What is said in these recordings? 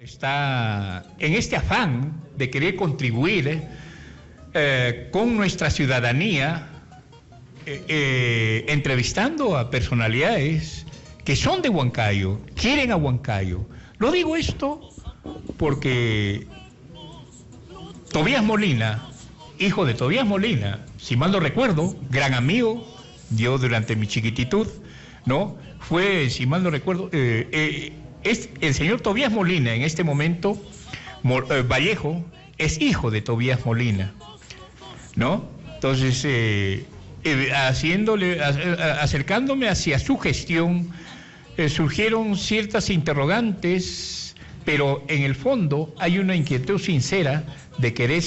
Está en este afán de querer contribuir con nuestra ciudadanía, entrevistando a personalidades que son de Huancayo, quieren a Huancayo. Lo digo esto porque Tobías Molina, hijo de Tobías Molina, si mal no recuerdo, gran amigo, yo durante mi chiquititud, ¿no? Fue, si mal no recuerdo, el señor Tobías Molina, en este momento, Vallejo, es hijo de Tobías Molina, ¿no? Entonces, acercándome hacia su gestión, surgieron ciertas interrogantes, pero en el fondo hay una inquietud sincera de querer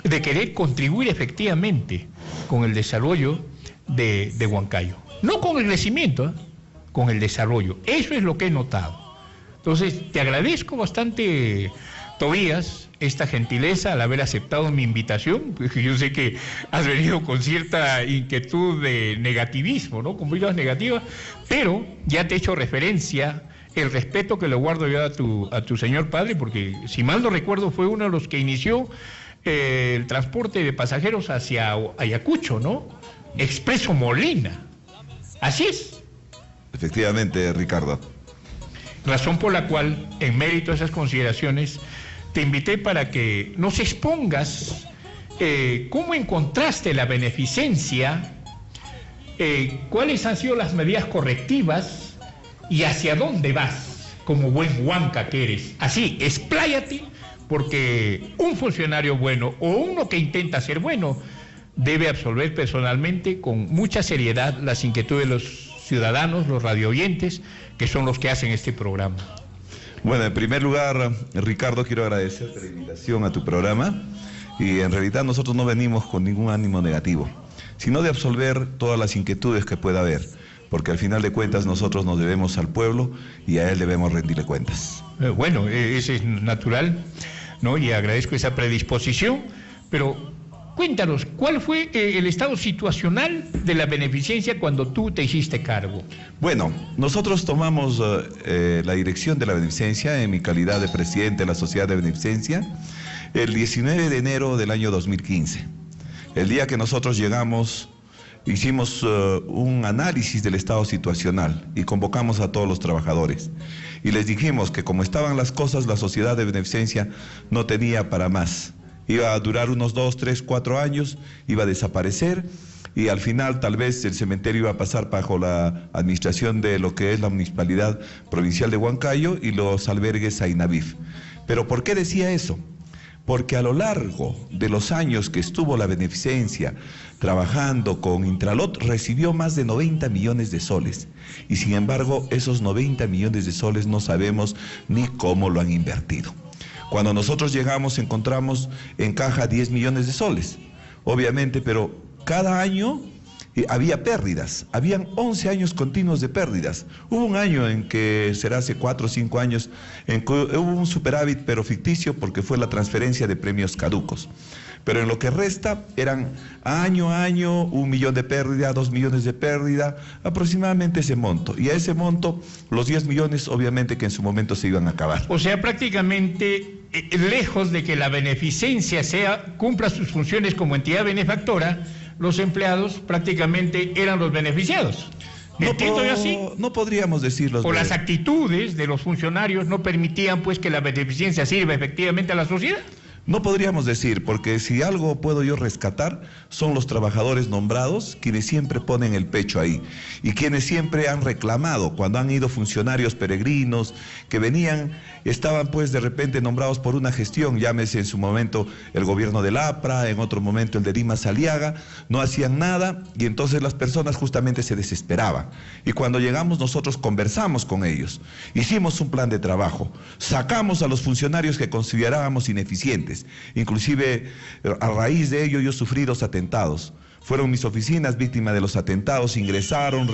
de querer contribuir efectivamente con el desarrollo de Huancayo. No con el crecimiento, con el desarrollo. Eso es lo que he notado. Entonces, te agradezco bastante, Tobías, esta gentileza al haber aceptado mi invitación, porque yo sé que has venido con cierta inquietud de negativismo, ¿no? Con vidas negativas, pero ya te he hecho referencia, el respeto que le guardo yo a tu señor padre, porque si mal no recuerdo fue uno de los que inició el transporte de pasajeros hacia Ayacucho, ¿no? Expreso Molina. Así es. Efectivamente, Ricardo. Razón por la cual, en mérito a esas consideraciones, te invité para que nos expongas cómo encontraste la beneficencia, cuáles han sido las medidas correctivas y hacia dónde vas como buen huanca que eres. Así, expláyate, porque un funcionario bueno o uno que intenta ser bueno debe absolver personalmente con mucha seriedad las inquietudes de los ciudadanos, los radioyentes, que son los que hacen este programa. Bueno, en primer lugar, Ricardo, quiero agradecerte la invitación a tu programa, y en realidad nosotros no venimos con ningún ánimo negativo, sino de absolver todas las inquietudes que pueda haber, porque al final de cuentas nosotros nos debemos al pueblo y a él debemos rendirle cuentas. Bueno, eso es natural, ¿no? Y agradezco esa predisposición, pero cuéntanos, ¿cuál fue el estado situacional de la beneficencia cuando tú te hiciste cargo? Bueno, nosotros tomamos la dirección de la beneficencia en mi calidad de presidente de la Sociedad de Beneficencia el 19 de enero del año 2015. El día que nosotros llegamos, hicimos un análisis del estado situacional y convocamos a todos los trabajadores. Y les dijimos que como estaban las cosas, la Sociedad de Beneficencia no tenía para más. Iba a durar unos 2, 3, 4 años, iba a desaparecer y al final tal vez el cementerio iba a pasar bajo la administración de lo que es la Municipalidad Provincial de Huancayo y los albergues AINAVIF. ¿Pero por qué decía eso? Porque a lo largo de los años que estuvo la beneficencia trabajando con Intralot, recibió más de 90 millones de soles. Y sin embargo, esos 90 millones de soles no sabemos ni cómo lo han invertido. Cuando nosotros llegamos encontramos en caja 10 millones de soles, obviamente, pero cada año había pérdidas, habían 11 años continuos de pérdidas. Hubo un año en que, será hace 4 o 5 años, en que hubo un superávit pero ficticio porque fue la transferencia de premios caducos. Pero en lo que resta eran año a año 1 millón de pérdida, 2 millones de pérdida, aproximadamente ese monto. Y a ese monto, los 10 millones obviamente que en su momento se iban a acabar. O sea, prácticamente, lejos de que la beneficencia cumpla sus funciones como entidad benefactora, los empleados prácticamente eran los beneficiados. ¿Entiendo yo así? No podríamos decirlo. O las actitudes de los funcionarios no permitían pues que la beneficencia sirva efectivamente a la sociedad. No podríamos decir, porque si algo puedo yo rescatar, son los trabajadores nombrados, quienes siempre ponen el pecho ahí, y quienes siempre han reclamado, cuando han ido funcionarios peregrinos, que venían, estaban pues de repente nombrados por una gestión, llámese en su momento el gobierno del APRA, en otro momento el de Dimas Aliaga, no hacían nada, y entonces las personas justamente se desesperaban. Y cuando llegamos nosotros conversamos con ellos, hicimos un plan de trabajo, sacamos a los funcionarios que considerábamos ineficientes. Inclusive a raíz de ello yo sufrí 2 atentados. Fueron mis oficinas víctimas de los atentados, ingresaron,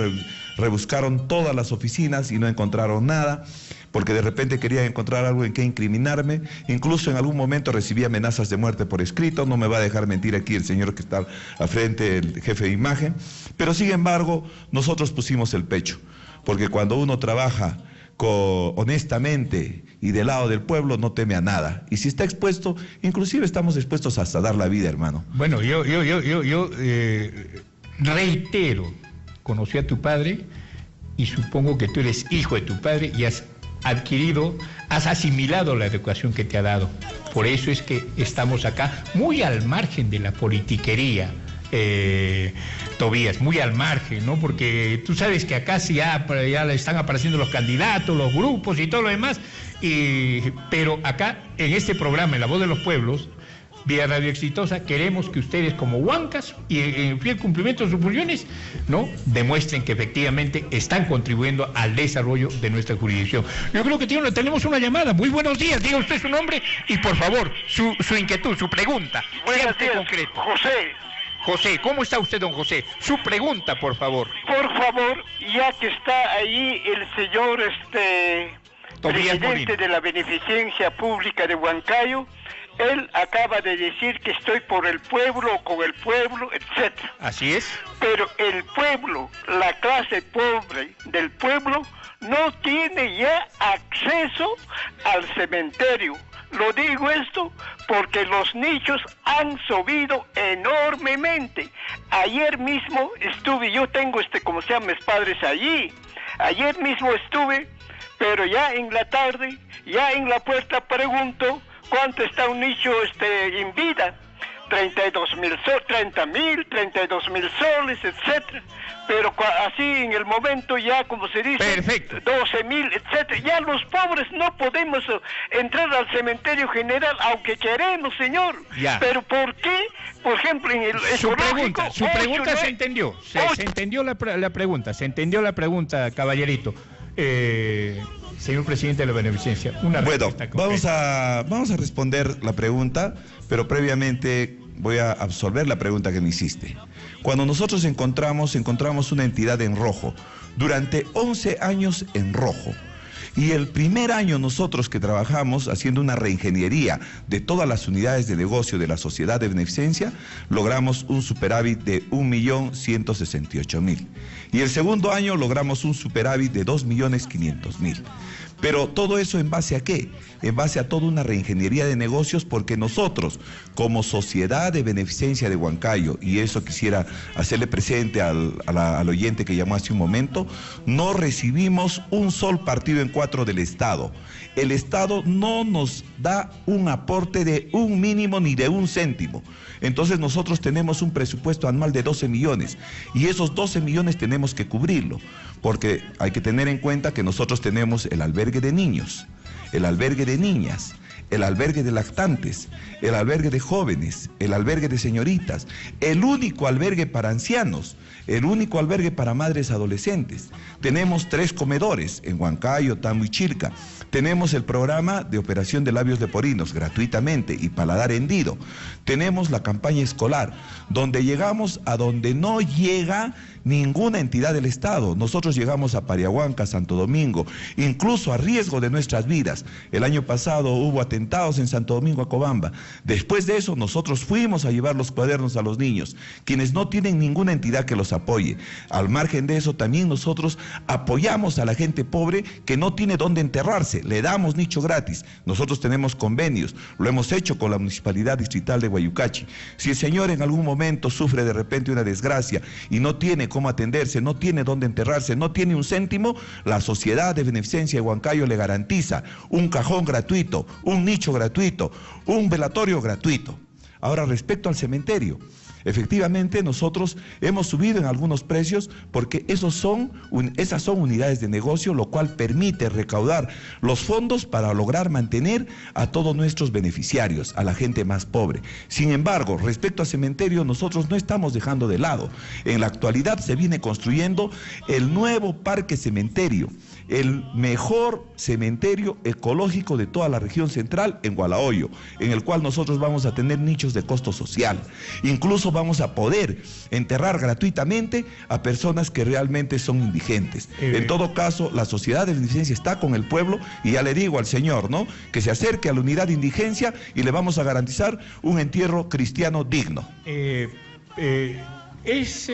rebuscaron todas las oficinas y no encontraron nada, porque de repente querían encontrar algo en que incriminarme. Incluso en algún momento recibí amenazas de muerte por escrito, no me va a dejar mentir aquí el señor que está al frente, el jefe de imagen, pero sin embargo nosotros pusimos el pecho, porque cuando uno trabaja honestamente y del lado del pueblo, no teme a nada. Y si está expuesto, inclusive estamos dispuestos hasta dar la vida, hermano. Bueno, yo reitero, conocí a tu padre y supongo que tú eres hijo de tu padre y has asimilado la educación que te ha dado. Por eso es que estamos acá, muy al margen de la politiquería, Tobías, muy al margen, ¿no? Porque tú sabes que acá sí ya le están apareciendo los candidatos, los grupos y todo lo demás, pero acá, en este programa, en La Voz de los Pueblos, vía Radio Exitosa, queremos que ustedes como huancas y en fiel cumplimiento de sus funciones, ¿no?, demuestren que efectivamente están contribuyendo al desarrollo de nuestra jurisdicción. Yo creo que tenemos una llamada. Muy buenos días, diga usted su nombre y por favor, su inquietud, su pregunta. Buenos días, concreto. José, ¿cómo está usted, don José? Su pregunta, por favor. Por favor, ya que está ahí el señor presidente de la Beneficencia Pública de Huancayo, él acaba de decir que estoy por el pueblo, con el pueblo, etc. Así es. Pero el pueblo, la clase pobre del pueblo, no tiene ya acceso al cementerio. Lo digo esto porque los nichos han subido enormemente. Ayer mismo estuve, yo tengo como se llama, mis padres allí. Ayer mismo estuve, pero ya en la tarde, ya en la puerta pregunto cuánto está un nicho en vida. 32,000 soles, etcétera. Pero así en el momento ya, como se dice, perfecto, 12,000, etcétera. Ya los pobres no podemos entrar al cementerio general, aunque queremos, señor. Ya. Pero ¿por qué? Por ejemplo, en el su pregunta se entendió. Se entendió la pregunta. Se entendió la pregunta, caballerito. Señor presidente de la Beneficencia, bueno, vamos a responder la pregunta, pero previamente voy a absolver la pregunta que me hiciste. Cuando nosotros encontramos una entidad en rojo, durante 11 años en rojo, y el primer año nosotros que trabajamos haciendo una reingeniería de todas las unidades de negocio de la sociedad de beneficencia, logramos un superávit de 1.168.000. Y el segundo año logramos un superávit de 2.500.000. Pero todo eso, ¿en base a qué? En base a toda una reingeniería de negocios, porque nosotros, como sociedad de beneficencia de Huancayo, y eso quisiera hacerle presente al oyente que llamó hace un momento, no recibimos un sol partido en cuatro del Estado. El Estado no nos da un aporte de un mínimo ni de un céntimo. Entonces nosotros tenemos un presupuesto anual de 12 millones y esos 12 millones tenemos que cubrirlo, porque hay que tener en cuenta que nosotros tenemos el albergue de niños, el albergue de niñas, el albergue de lactantes, el albergue de jóvenes, el albergue de señoritas, el único albergue para ancianos, el único albergue para madres adolescentes. Tenemos 3 comedores en Huancayo, Tambo y Chilca. Tenemos el programa de operación de labios leporinos gratuitamente y paladar hendido. Tenemos la campaña escolar, donde llegamos a donde no llega ninguna entidad del Estado. Nosotros llegamos a Pariahuanca, Santo Domingo, incluso a riesgo de nuestras vidas. El año pasado hubo atentados en Santo Domingo, Acobamba. Después de eso, nosotros fuimos a llevar los cuadernos a los niños, quienes no tienen ninguna entidad que los apoye. Al margen de eso, también nosotros apoyamos a la gente pobre que no tiene dónde enterrarse. Le damos nicho gratis. Nosotros tenemos convenios. Lo hemos hecho con la Municipalidad Distrital de Guayucachi. Si el señor en algún momento sufre de repente una desgracia y no tiene cómo atenderse, no tiene dónde enterrarse, no tiene un céntimo, la Sociedad de Beneficencia de Huancayo le garantiza un cajón gratuito, un nicho gratuito, un velatorio gratuito. Ahora, respecto al cementerio, efectivamente nosotros hemos subido en algunos precios porque esas son unidades de negocio, lo cual permite recaudar los fondos para lograr mantener a todos nuestros beneficiarios, a la gente más pobre. Sin embargo, respecto al cementerio, nosotros no estamos dejando de lado. En la actualidad se viene construyendo el nuevo parque cementerio, el mejor cementerio ecológico de toda la región central en Gualahoyo, en el cual nosotros vamos a tener nichos de costo social. Incluso vamos a poder enterrar gratuitamente a personas que realmente son indigentes. En todo caso, la Sociedad de Beneficencia está con el pueblo y ya le digo al señor, ¿no?, que se acerque a la unidad de indigencia y le vamos a garantizar un entierro cristiano digno. Es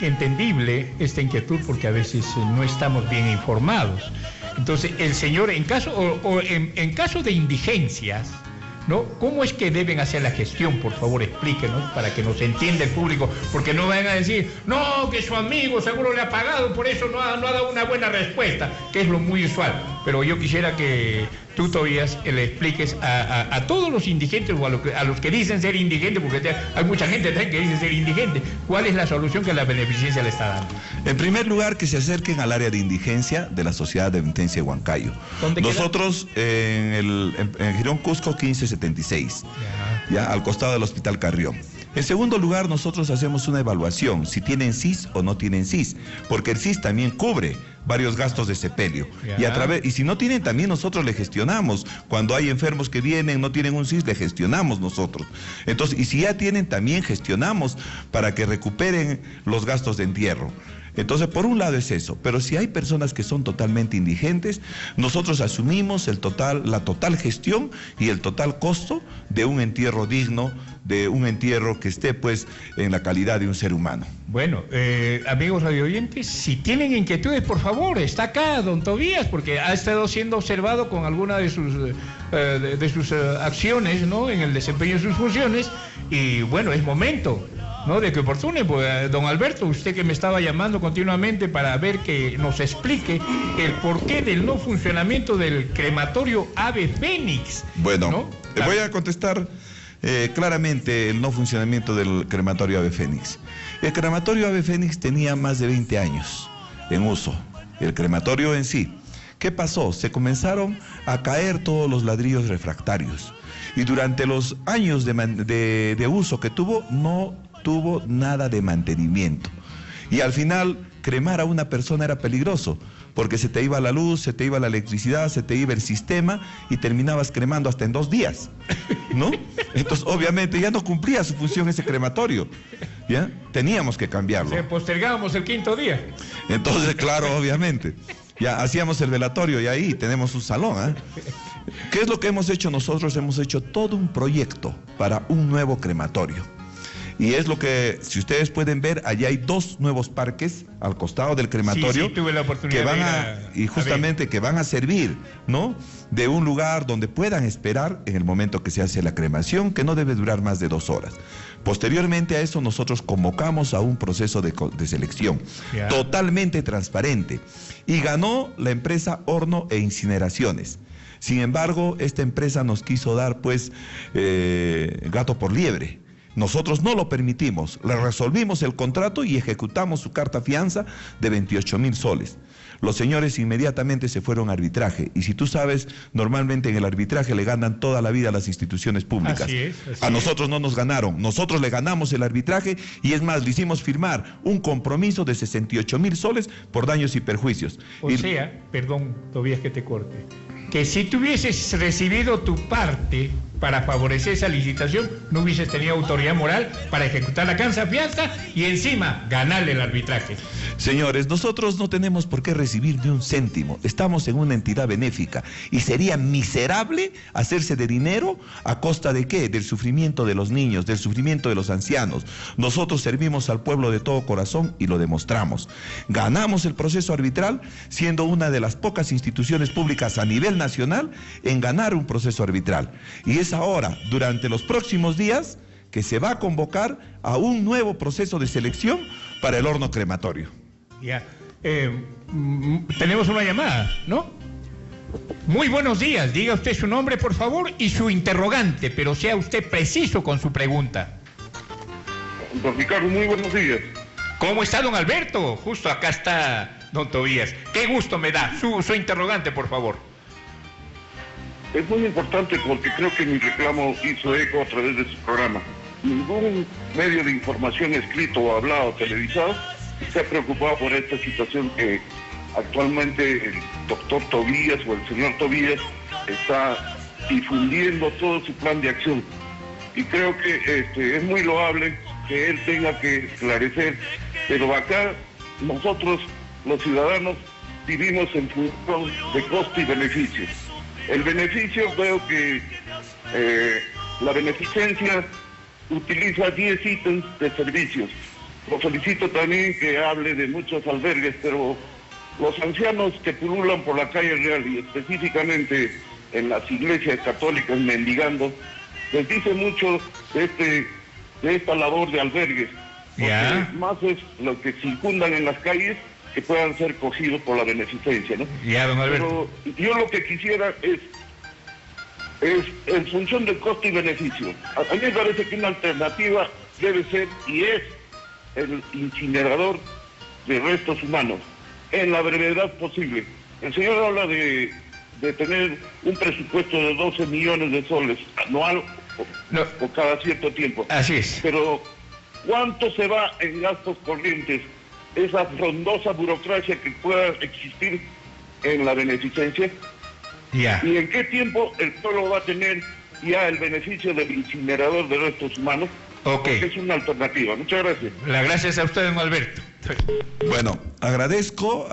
entendible esta inquietud porque a veces no estamos bien informados. Entonces, el señor, en caso, en caso de indigencias, ¿no? ¿Cómo es que deben hacer la gestión? Por favor, explíquenos para que nos entienda el público, porque no vayan a decir, no, que su amigo seguro le ha pagado, por eso no ha dado una buena respuesta, que es lo muy usual. Pero yo quisiera que tú, Tobías, le expliques a todos los indigentes o a los que dicen ser indigentes, porque hay mucha gente también que dice ser indigente, ¿cuál es la solución que la beneficencia le está dando? En primer lugar, que se acerquen al área de indigencia de la Sociedad de Beneficencia de Huancayo. Nosotros en Girón Cusco 1576, ya al costado del Hospital Carrión. En segundo lugar, nosotros hacemos una evaluación, si tienen CIS o no tienen CIS, porque el CIS también cubre varios gastos de sepelio. Y si no tienen, también nosotros le gestionamos. Cuando hay enfermos que vienen, no tienen un CIS, le gestionamos nosotros. Entonces, y si ya tienen, también gestionamos para que recuperen los gastos de entierro. Entonces, por un lado es eso, pero si hay personas que son totalmente indigentes, nosotros asumimos la total gestión y el total costo de un entierro digno, de un entierro que esté pues en la calidad de un ser humano. Bueno, amigos radioyentes, si tienen inquietudes, por favor, está acá don Tobías, porque ha estado siendo observado con alguna de sus acciones, ¿no?, en el desempeño de sus funciones, y bueno, es momento, ¿no?, de que oportune, pues, don Alberto, usted que me estaba llamando continuamente para ver que nos explique el porqué del no funcionamiento del crematorio Ave Fénix. Bueno, ¿no? Voy a contestar claramente el no funcionamiento del crematorio Ave Fénix. El crematorio Ave Fénix tenía más de 20 años en uso, el crematorio en sí. ¿Qué pasó? Se comenzaron a caer todos los ladrillos refractarios y durante los años de uso que tuvo, no tuvo nada de mantenimiento. Y al final, cremar a una persona era peligroso, porque se te iba la luz, se te iba la electricidad, se te iba el sistema y terminabas cremando hasta en 2 días, ¿no? Entonces, obviamente, ya no cumplía su función ese crematorio, ¿ya? Teníamos que cambiarlo. Se postergábamos el 5.º día. Entonces, claro, obviamente, ya hacíamos el velatorio y ahí tenemos un salón, ¿eh? ¿Qué es lo que hemos hecho nosotros? Hemos hecho todo un proyecto para un nuevo crematorio. Y es lo que, si ustedes pueden ver, allá hay 2 nuevos parques al costado del crematorio. Sí, tuve la oportunidad que van a servir, ¿no?, de un lugar donde puedan esperar en el momento que se hace la cremación, que no debe durar más de 2 horas. Posteriormente a eso, nosotros convocamos a un proceso de selección totalmente transparente y ganó la empresa Horno e Incineraciones. Sin embargo, esta empresa nos quiso dar, pues, gato por liebre. Nosotros no lo permitimos, le resolvimos el contrato y ejecutamos su carta fianza de 28.000 soles. Los señores inmediatamente se fueron a arbitraje, y si tú sabes, normalmente en el arbitraje le ganan toda la vida a las instituciones públicas. Así es. A nosotros no nos ganaron, nosotros le ganamos el arbitraje y es más, le hicimos firmar un compromiso de 68.000 soles por daños y perjuicios. Perdón, Tobías, que te corte, que si tú hubieses recibido tu parte para favorecer esa licitación, no hubieses tenido autoridad moral para ejecutar la carta fianza y encima ganarle el arbitraje. Señores, nosotros no tenemos por qué recibir ni un céntimo. Estamos en una entidad benéfica y sería miserable hacerse de dinero a costa de ¿qué? Del sufrimiento de los niños, del sufrimiento de los ancianos. Nosotros servimos al pueblo de todo corazón y lo demostramos. Ganamos el proceso arbitral, siendo una de las pocas instituciones públicas a nivel nacional en ganar un proceso arbitral. Y es ahora, durante los próximos días, que se va a convocar a un nuevo proceso de selección para el horno crematorio. Ya, tenemos una llamada, ¿no? Muy buenos días, diga usted su nombre, por favor, y su interrogante, pero sea usted preciso con su pregunta. Don Ricardo, muy buenos días. ¿Cómo está, don Alberto? Justo acá está don Tobías. Qué gusto me da. Su interrogante, por favor. Es muy importante porque creo que mi reclamo hizo eco a través de su programa. Ningún medio de información escrito o hablado, televisado, se ha preocupado por esta situación que actualmente el doctor Tobías o el señor Tobías está difundiendo todo su plan de acción. Y creo que es muy loable que él tenga que esclarecer, pero acá nosotros, los ciudadanos, vivimos en función de costo y beneficio. El beneficio, veo que la beneficencia utiliza 10 ítems de servicios. Lo solicito también que hable de muchos albergues, pero los ancianos que pululan por la calle Real y específicamente en las iglesias católicas mendigando, les dice mucho de esta labor de albergues, porque más es lo que circundan en las calles que puedan ser cogidos por la beneficencia, ¿no? Don Alberto. Pero yo lo que quisiera es en función del costo y beneficio. A mí me parece que una alternativa debe ser y es el incinerador de restos humanos en la brevedad posible. El señor habla de tener un presupuesto de 12 millones de soles anual o cada cierto tiempo. Así es. Pero ¿cuánto se va en gastos corrientes? Esa frondosa burocracia que pueda existir en la beneficencia. ¿Y en qué tiempo el pueblo va a tener ya el beneficio del incinerador de restos humanos? Porque es una alternativa. Muchas gracias. Las gracias a usted, don Alberto. Bueno, agradezco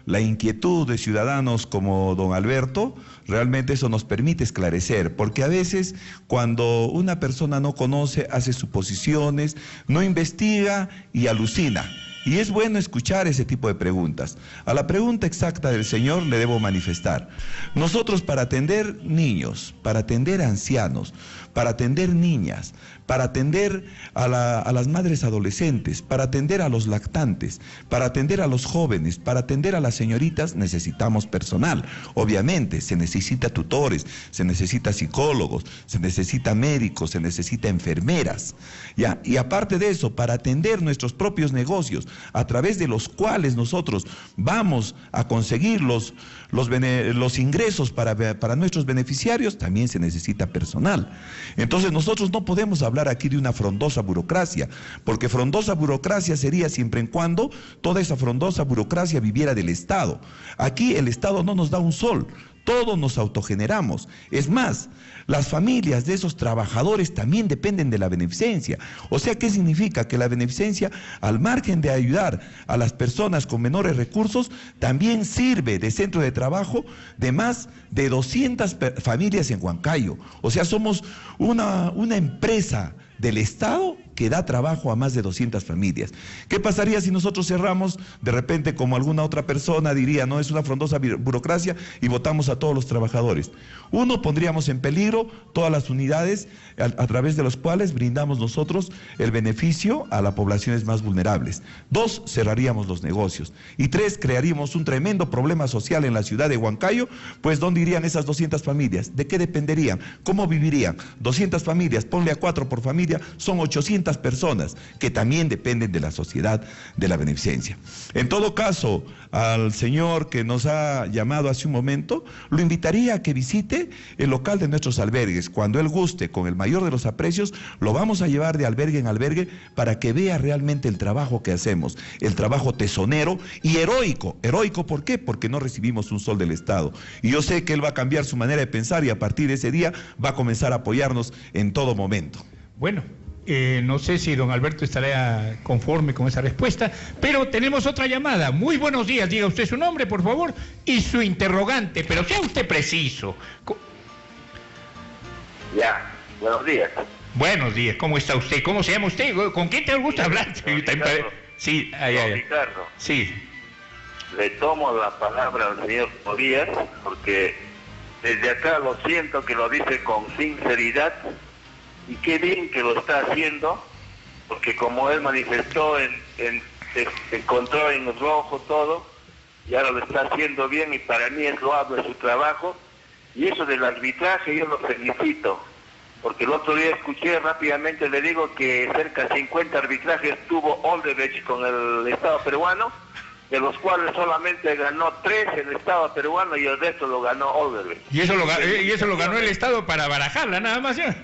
la inquietud de ciudadanos como don Alberto. Realmente eso nos permite esclarecer, porque a veces cuando una persona no conoce, hace suposiciones, no investiga y alucina. Y es bueno escuchar ese tipo de preguntas. A la pregunta exacta del señor le debo manifestar. Nosotros para atender niños, para atender ancianos, para atender niñas, para atender a las madres adolescentes, para atender a los lactantes, para atender a los jóvenes, para atender a las señoritas, necesitamos personal. Obviamente, se necesita tutores, se necesita psicólogos, se necesita médicos, se necesita enfermeras. ¿Ya? Y aparte de eso, para atender nuestros propios negocios, a través de los cuales nosotros vamos a conseguir los ingresos para nuestros beneficiarios, también se necesita personal. Entonces nosotros no podemos hablar aquí de una frondosa burocracia, porque frondosa burocracia sería siempre y cuando toda esa frondosa burocracia viviera del Estado. Aquí el Estado no nos da un sol, todos nos autogeneramos. Es más, las familias de esos trabajadores también dependen de la beneficencia. O sea, ¿qué significa? Que la beneficencia, al margen de ayudar a las personas con menores recursos, también sirve de centro de trabajo de más de 200 familias en Huancayo. O sea, somos una empresa del Estado que da trabajo a más de 200 familias. ¿Qué pasaría si nosotros cerramos, de repente, como alguna otra persona diría, no, es una frondosa burocracia, y votamos a todos los trabajadores? Uno, pondríamos en peligro todas las unidades a través de las cuales brindamos nosotros el beneficio a las poblaciones más vulnerables. Dos, cerraríamos los negocios. Y tres, crearíamos un tremendo problema social en la ciudad de Huancayo, pues ¿dónde irían esas 200 familias? ¿De qué dependerían? ¿Cómo vivirían? 200 familias, ponle a 4 por familia, son 800 personas que también dependen de la sociedad de la beneficencia. En todo caso, al señor que nos ha llamado hace un momento, lo invitaría a que visite el local de nuestros albergues. Cuando él guste, con el mayor de los aprecios, lo vamos a llevar de albergue en albergue para que vea realmente el trabajo que hacemos, el trabajo tesonero y heroico. ¿Heroico por qué? Porque no recibimos un sol del Estado. Y yo sé que él va a cambiar su manera de pensar y a partir de ese día va a comenzar a apoyarnos en todo momento. Bueno, no sé si don Alberto estará conforme con esa respuesta, pero tenemos otra llamada. Muy buenos días, diga usted su nombre, por favor, y su interrogante, pero sea usted preciso. Ya, buenos días. Buenos días, ¿cómo está usted? ¿Cómo se llama usted? ¿Con quién te gusta hablar? Sí, Ricardo. Sí. Le tomo la palabra al señor Díaz, porque desde acá lo siento que lo dice con sinceridad, y qué bien que lo está haciendo, porque como él manifestó, encontró en rojo todo, y ahora lo está haciendo bien, y para mí es loable su trabajo. Y eso del arbitraje yo lo felicito, porque el otro día escuché rápidamente, le digo que cerca de 50 arbitrajes tuvo Odebrecht con el Estado peruano, de los cuales solamente ganó 3 el Estado peruano y el resto lo ganó Odebrecht. Y eso lo ganó el Estado para barajarla, nada más ya.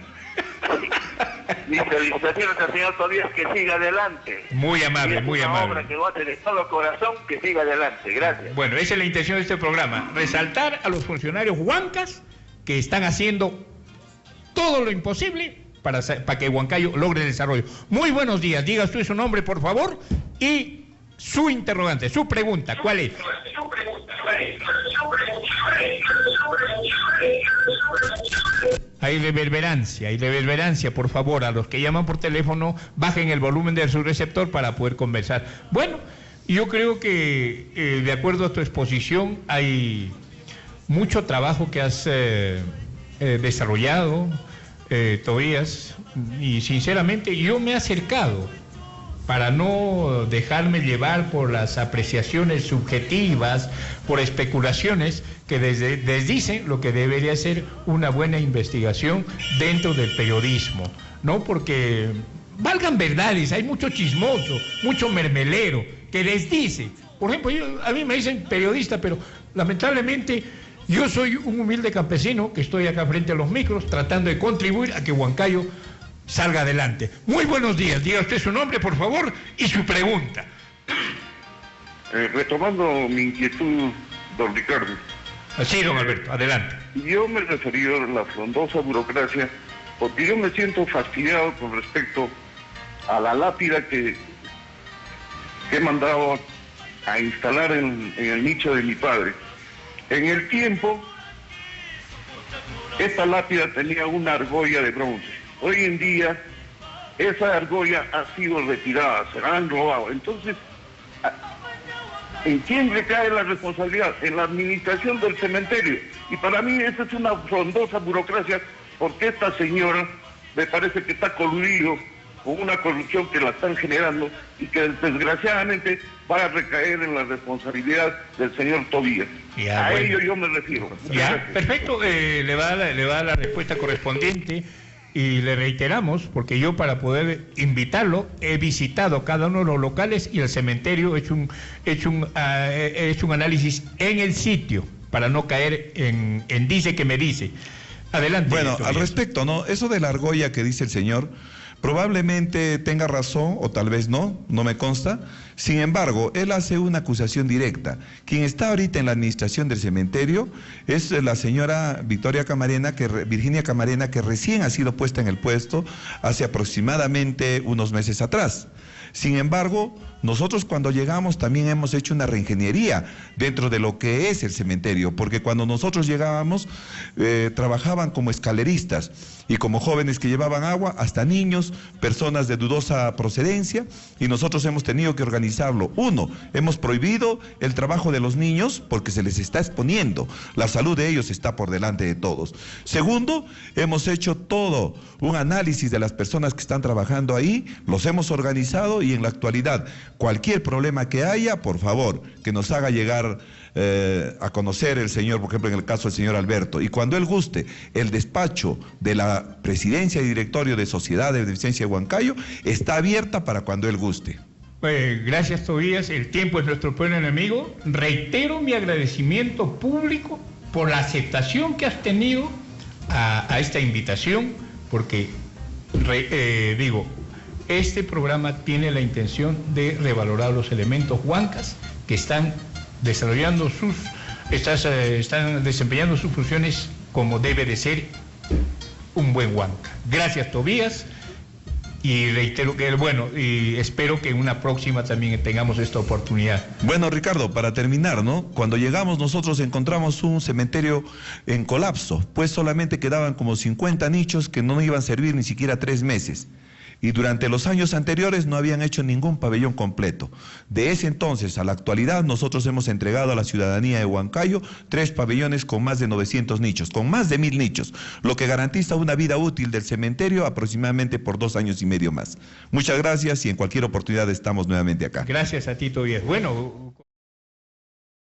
Mis felicitaciones al señor Tobías, que siga adelante. Muy amable, muy amable. Una obra que lo hace de todo corazón, que siga adelante. Gracias. Bueno, esa es la intención de este programa, resaltar a los funcionarios huancas que están haciendo todo lo imposible para que Huancayo logre el desarrollo. Muy buenos días, diga usted su nombre, por favor, y su interrogante, su pregunta, ¿cuál es? Hay reverberancia, por favor, a los que llaman por teléfono, bajen el volumen de su receptor para poder conversar. Bueno, Yo creo que, de acuerdo a tu exposición, hay mucho trabajo que has desarrollado, Tobías, y sinceramente yo me he acercado para no dejarme llevar por las apreciaciones subjetivas, por especulaciones que desdicen lo que debería ser una buena investigación dentro del periodismo, ¿no? Porque valgan verdades, hay mucho chismoso, mucho mermelero que desdice. Por ejemplo, a mí me dicen periodista, pero lamentablemente yo soy un humilde campesino que estoy acá frente a los micros tratando de contribuir a que Huancayo salga adelante. Muy buenos días, diga usted su nombre, por favor, y su pregunta. Retomando mi inquietud, don Ricardo. Sí, don Alberto, adelante. Yo me referí a la frondosa burocracia porque yo me siento fastidiado con respecto a la lápida que he mandado a instalar en el nicho de mi padre. En el tiempo, esta lápida tenía una argolla de bronce. Hoy en día, esa argolla ha sido retirada, se la han robado. Entonces, ¿en quién recae la responsabilidad? En la administración del cementerio. Y para mí esa es una frondosa burocracia, porque esta señora me parece que está coludido con una corrupción que la están generando y que desgraciadamente va a recaer en la responsabilidad del señor Tobías. Ya, a bueno. ello yo me refiero. Ya, perfecto, le va a dar la respuesta correspondiente. Y le reiteramos, porque yo para poder invitarlo he visitado cada uno de los locales y el cementerio, he hecho un análisis en el sitio para no caer en dice que me dice. Adelante. Bueno, al respecto, ¿no? Eso de la argolla que dice el señor, probablemente tenga razón o tal vez no me consta. Sin embargo, él hace una acusación directa. Quien está ahorita en la administración del cementerio es la señora Virginia Camarena, que recién ha sido puesta en el puesto hace aproximadamente unos meses atrás. Sin embargo, nosotros cuando llegamos también hemos hecho una reingeniería dentro de lo que es el cementerio, porque cuando nosotros llegábamos trabajaban como escaleristas y como jóvenes que llevaban agua, hasta niños, personas de dudosa procedencia, y nosotros hemos tenido que organizarlo. Uno, hemos prohibido el trabajo de los niños porque se les está exponiendo, la salud de ellos está por delante de todos. Segundo, hemos hecho todo un análisis de las personas que están trabajando ahí, los hemos organizado y en la actualidad cualquier problema que haya, por favor, que nos haga llegar a conocer el señor, por ejemplo, en el caso del señor Alberto, y cuando él guste, el despacho de la presidencia y directorio de Sociedad de Beneficencia de Huancayo está abierta para cuando él guste. Gracias, Tobías, el tiempo es nuestro peor enemigo. Reitero mi agradecimiento público por la aceptación que has tenido a esta invitación, porque este programa tiene la intención de revalorar los elementos huancas que están desempeñando sus funciones como debe de ser un buen huanca. Gracias, Tobías, y reitero que y espero que en una próxima también tengamos esta oportunidad. Bueno, Ricardo, para terminar, ¿no? Cuando llegamos nosotros encontramos un cementerio en colapso, pues solamente quedaban como 50 nichos que no iban a servir ni siquiera 3 meses. Y durante los años anteriores no habían hecho ningún pabellón completo. De ese entonces a la actualidad nosotros hemos entregado a la ciudadanía de Huancayo 3 pabellones con más de 900 nichos, con más de 1000 nichos, lo que garantiza una vida útil del cementerio aproximadamente por 2 años y medio más. Muchas gracias y en cualquier oportunidad estamos nuevamente acá. Gracias a ti, Tobías. Bueno.